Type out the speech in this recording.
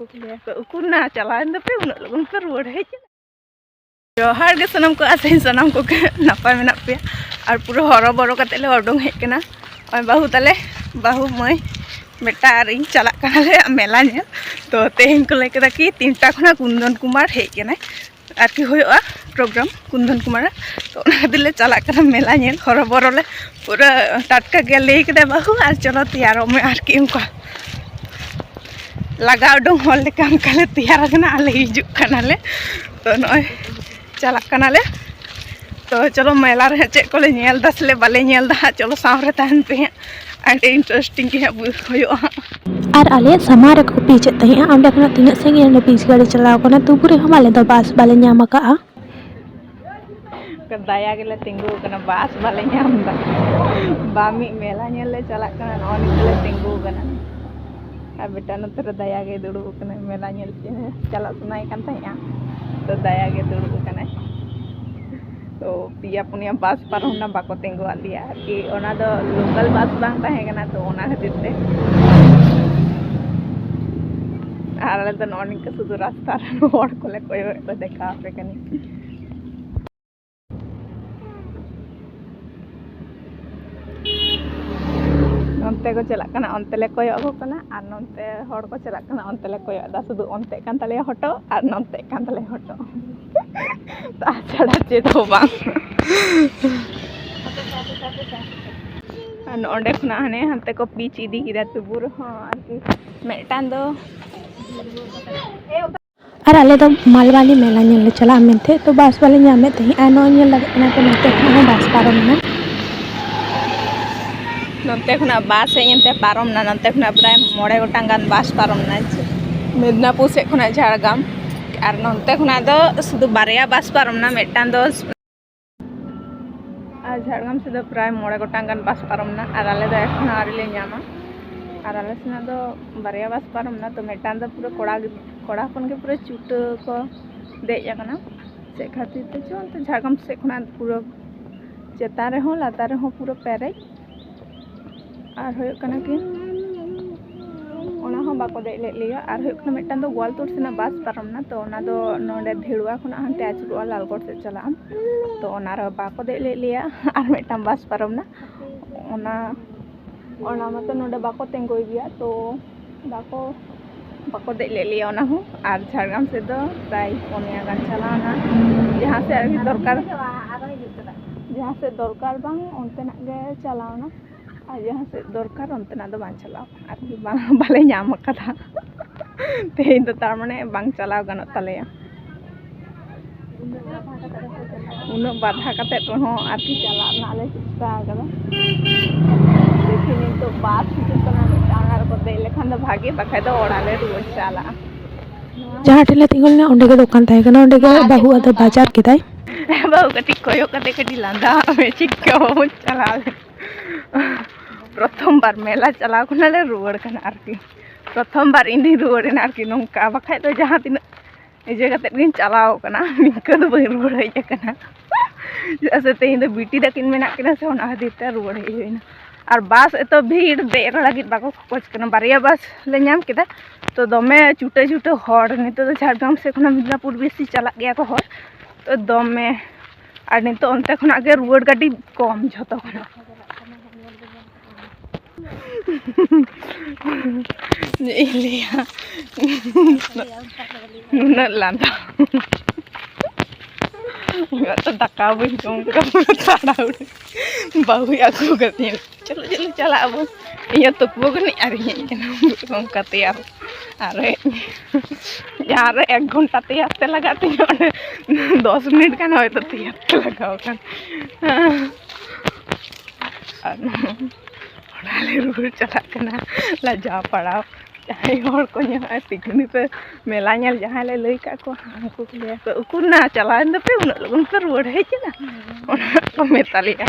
Ukuna chalain tapi unak lagun keruar aja. Johar ke sanam ko asain sanam ko napa menak pia. Ar puro horo boro kate le odong hej kena. Oi bahu tale bahu moi beta aring chalak kana le mela nyel. To tehin ko le keda ki 3टा khona Kundan Kumar hej kena. Ar ki hoyoa program Kundan Kumar. To ona dile chalak kana mela nyel horo boro le pura tatka ge le keda bahu ar chalo tiyaro me ar ki unka लगाओ Dong hall ले काम कले तैयार करना आले हिजू कनाले तो नय चला कनाले तो चलो मेला रे चे को ले नेल दसले बाले नेल दा चलो सामरे तहन पे एंड इंटरेस्टिंग के होयो और आले समार को पीछे तही अंडे खना तिना संगे ने पीछ गाड़ी चलाओ कना तू पूरे हमाले तो बास बाले न्यामा का दया गेले तिंगु कना बास बाले न्याम दा बामी मेला नेल ले चला कना नॉन ले तिंगु कना बेटा नतर दया गे दुड़ू कने मेला नेल चला सुनाई कान तया तो दया गे दुड़ू कने तो पिया पुनिया बास पारमना बाको तेंगो आलिया कि ओना दो लोकल बास बांग ताहे कना तो ओना खातिर ते आरले तो नॉनिक के सुदू रास्ता रोड कोले कोय को देखा पे कनी onte ko chalak kana onte le koyok ko kana ar nonte hor ko chalak kana onte le koyok da sudu onte kan tale hoto ar nonte kan tale hoto ta chada che do bang an onde khna hane hante ko beach idi kida tubur ha ar ki metan do और आले तो मालवानी मेला nail चला मेनते तो बास वाले न्यामे तही आनो nail लगे ना तो नते खना बास पारो ना नंते खुना बास हेते पारम ना नंते खुना प्राय 9 गोटांग गान बास पारम ना मेदनापुर से खुना झाड़गाम और नंते खुना दो शुद्ध बारिया बास पारम ना मेटान दो और झाड़गाम से दो प्राय 9 गोटांग गान बास पारम ना और आले दो एखना आरी ले न्यामा और आले सेना दो बारिया बास पारम ना तो मेटान दो पूरा कोड़ा अपन के पूरा चुट को देज आकना से खातिर ते जो अंत झाड़गाम से खुना पूरा चेतान रे हो लातार रे हो पूरा पेरे और होय कना कि ओना हो बाको दे ले लिया और होय कना मेटान दो गोलतोड़ सेना बास पारम ना तो ओना दो नोडे धेड़ुआ खुना हनते आचुआ लालगढ़ से चला तो ओना रे बाको दे ले लिया और मेटान बास पारम ना ओना मत नोडे बाको तेंगोय गया तो बाको दे ले लिया ओना हो और झाड़गाम से दो प्राय 9 गान चलाना जहां से अभी दरकार बांग ओनते ना गे चलावना और जहाँ से दरकार अंत ना बांग चलाव आरकी बाले नाम कदा तेहिन तो तार माने बांग चलाव गानो तलेया उनो बाधा कते रहो आरकी चला ना ले चेष्टा कदा देखिनि तो बात हिजुकना टांगार को दे लेखान दो भागे बखाय दो ओड़ाले रुवा चला जहाँ ठेला तिंगल ना ओंडे के दुकान ताहे कना ओंडे के बाहु अदो बाजार केदाय बाहु कटी कोयो कते कटी लांदा मे चिक्को चला प्रथम बार मेला चला ले रुआड़ कना आरकी प्रथम बार इंदी रुआड़ ना आरकी नोंका बखाय तो जहाँ तीन इजे कते गिन चलाओ कना निका दो बई रुआड़ हज कना जैसे तेहिन दो बीटी दकिन मेना किना से ओना खातिर ते रुआड़ हज होइना और बास एतो भीड़ देर लगित बाको खोज कना बारिया बास ले नाम केदा तो दमे चुटे चुटे हर नितो तो झाड़गाम से खना मिदनापुर बेसी चला गया को हर तो दमे और नितो अंते खना गे रुआड़ गाड़ी कम झतो खना लिया नुना लांदा तो दका बन जों का ताड़ा उड़े बाहु आगु गति चलो चलो चला अब ये तो को नहीं आ रही है जों का तैयार अरे यार 1 घंटा तैयार ते लगाती 10 मिनट का ना हो तो तैयार लगाओ kan ओनाले रुड़ चला कना लजा पड़ाव जहां हर को न्या तिगनी पे मेला नेल जहां ले लई का को हमको ले को उकुना चला न पे उन लगन पे रुड़ है ना ओना को मेतालिया